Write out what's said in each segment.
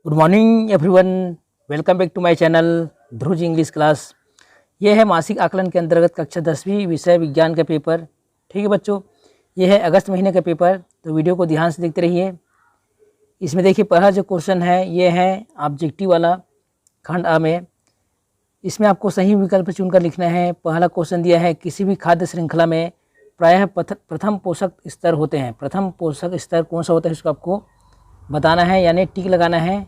Good morning everyone, welcome back to my channel Dhruv ji English class. ये है मासिक आकलन के अंतर्गत कक्षा 10वीं विषय विज्ञान का पेपर। ठीक है बच्चों, ये है अगस्त महीने का पेपर, तो वीडियो को ध्यान से देखते रहिए। इसमें देखिए पहला जो क्वेश्चन है ये है ऑब्जेक्टिव वाला खंड आ में। इसमें आपको सही विकल्प चुनकर लिखना है। पहला क्वेश्चन दिया है किसी भी खाद्य श्रृंखला में प्रायः प्रथम पोषक स्तर होते हैं। प्रथम पोषक स्तर कौन सा होता है इसको आपको बताना है, यानी टिक लगाना है।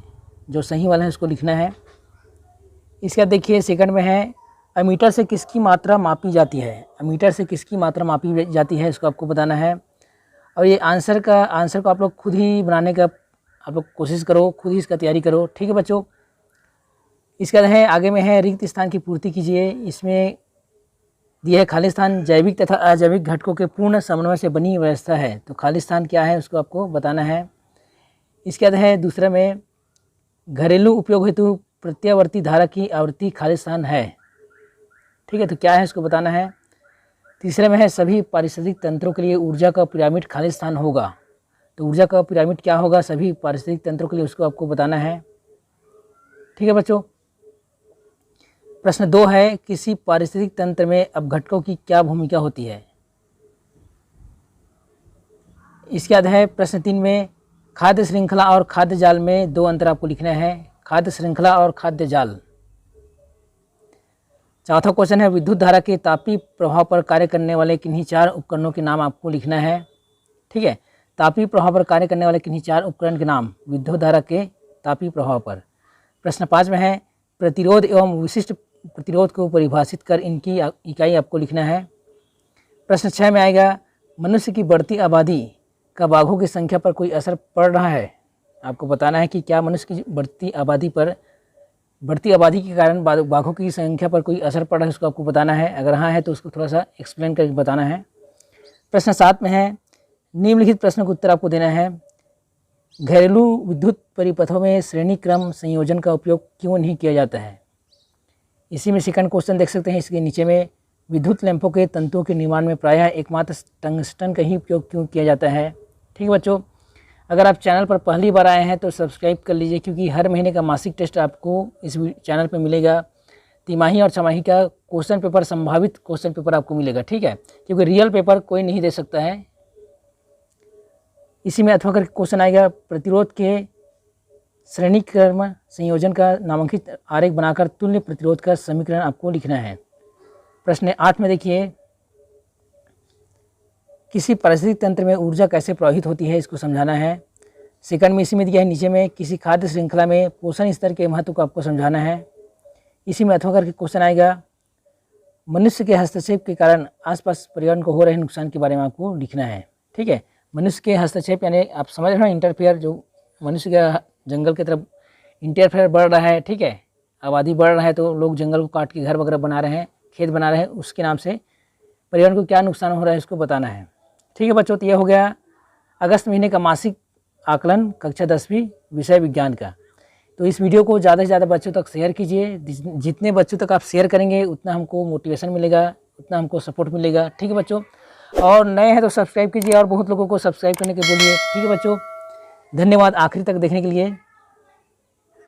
जो सही वाला है उसको लिखना है। इसके बाद देखिए सेकंड में है अमीटर से किसकी मात्रा मापी जाती है। अमीटर से किसकी मात्रा मापी जाती है इसको आपको बताना है। और ये आंसर को आप लोग खुद ही बनाने का आप लोग कोशिश करो, खुद ही इसका तैयारी करो। ठीक है बच्चों। इसके बाद है आगे में है रिक्त स्थान की पूर्ति कीजिए। इसमें दिया है खाली स्थान जैविक तथा अजैविक घटकों के पूर्ण समन्वय से बनी व्यवस्था है। तो खाली स्थान क्या है उसको आपको बताना है। इसके बाद है दूसरा में घरेलू उपयोग हेतु प्रत्यावर्ती धारा की आवृत्ति खाली स्थान है। ठीक है, तो क्या है इसको बताना है। तीसरे में है सभी पारिस्थितिक तंत्रों के लिए ऊर्जा का पिरामिड खाली स्थान होगा। तो ऊर्जा का पिरामिड क्या होगा सभी पारिस्थितिक तंत्रों के लिए, उसको आपको बताना है। ठीक है बच्चों। प्रश्न 2 है किसी पारिस्थितिक तंत्र में अपघटकों की क्या भूमिका होती है। इसके बाद है प्रश्न 3 में खाद्य श्रृंखला और खाद्य जाल में 2 अंतर आपको लिखना है। खाद्य श्रृंखला और खाद्य जाल। चौथा क्वेश्चन है विद्युत धारा के तापीय प्रभाव पर कार्य करने वाले किन्हीं 4 उपकरणों के नाम आपको लिखना है। ठीक है, तापीय प्रभाव पर कार्य करने वाले किन्हीं 4 उपकरण के नाम विद्युत धारा के तापीय प्रभाव पर। प्रश्न 5 में है प्रतिरोध एवं विशिष्ट प्रतिरोध को परिभाषित कर इनकी इकाई आपको लिखना है। प्रश्न 6 में आएगा मनुष्य की बढ़ती आबादी का बाघों की संख्या पर कोई असर पड़ रहा है। आपको बताना है कि क्या मनुष्य की बढ़ती आबादी के कारण बाघों की संख्या पर कोई असर पड़ रहा है, उसको आपको बताना है। अगर हाँ है तो उसको थोड़ा सा एक्सप्लेन करके बताना है। प्रश्न 7 में है निम्नलिखित प्रश्न का उत्तर आपको देना है। घरेलू विद्युत परिपथों में श्रेणी क्रम संयोजन का उपयोग क्यों नहीं किया जाता है। इसी में सेकंड क्वेश्चन देख सकते हैं। इसके नीचे में विद्युत लैंपों के तंतुओं के निर्माण में प्रायः एकमात्र टंगस्टन का ही उपयोग क्यों किया जाता है। ठीक है बच्चों, अगर आप चैनल पर पहली बार आए हैं तो सब्सक्राइब कर लीजिए, क्योंकि हर महीने का मासिक टेस्ट आपको इस चैनल पर मिलेगा। तिमाही और छमाही का क्वेश्चन पेपर, संभावित क्वेश्चन पेपर आपको मिलेगा। ठीक है, क्योंकि रियल पेपर कोई नहीं दे सकता है। इसी में अथवा करके क्वेश्चन आएगा प्रतिरोध के श्रेणी क्रम संयोजन का नामांकित आरेख बनाकर तुल्य प्रतिरोध का समीकरण आपको लिखना है। प्रश्न 8 में देखिए किसी पारिस्थितिक तंत्र में ऊर्जा कैसे प्रवाहित होती है, इसको समझाना है। सेकंड में इसी में दिया है नीचे में किसी खाद्य श्रृंखला में पोषण स्तर के महत्व को आपको समझाना है। इसी में अथवा करके क्वेश्चन आएगा मनुष्य के हस्तक्षेप के कारण आसपास पर्यावरण को हो रहे नुकसान के बारे में आपको लिखना है। ठीक है, मनुष्य के हस्तक्षेप यानी आप समझ रहे हो इंटरफेयर, जो मनुष्य का जंगल की तरफ इंटरफेयर बढ़ रहा है। ठीक है, आबादी बढ़ रहा है तो लोग जंगल को काट के घर वगैरह बना रहे हैं, खेत बना रहे हैं, उसके नाम से पर्यावरण को क्या नुकसान हो रहा है इसको बताना है। ठीक है बच्चों, तो यह हो गया अगस्त महीने का मासिक आकलन कक्षा 10वीं विषय विज्ञान का। तो इस वीडियो को ज़्यादा से ज़्यादा बच्चों तक शेयर कीजिए। जितने बच्चों तक आप शेयर करेंगे उतना हमको मोटिवेशन मिलेगा, उतना हमको सपोर्ट मिलेगा। ठीक है बच्चों, और नए हैं तो सब्सक्राइब कीजिए और बहुत लोगों को सब्सक्राइब करने के बोलिए। ठीक है बच्चों, धन्यवाद आखिरी तक देखने के लिए।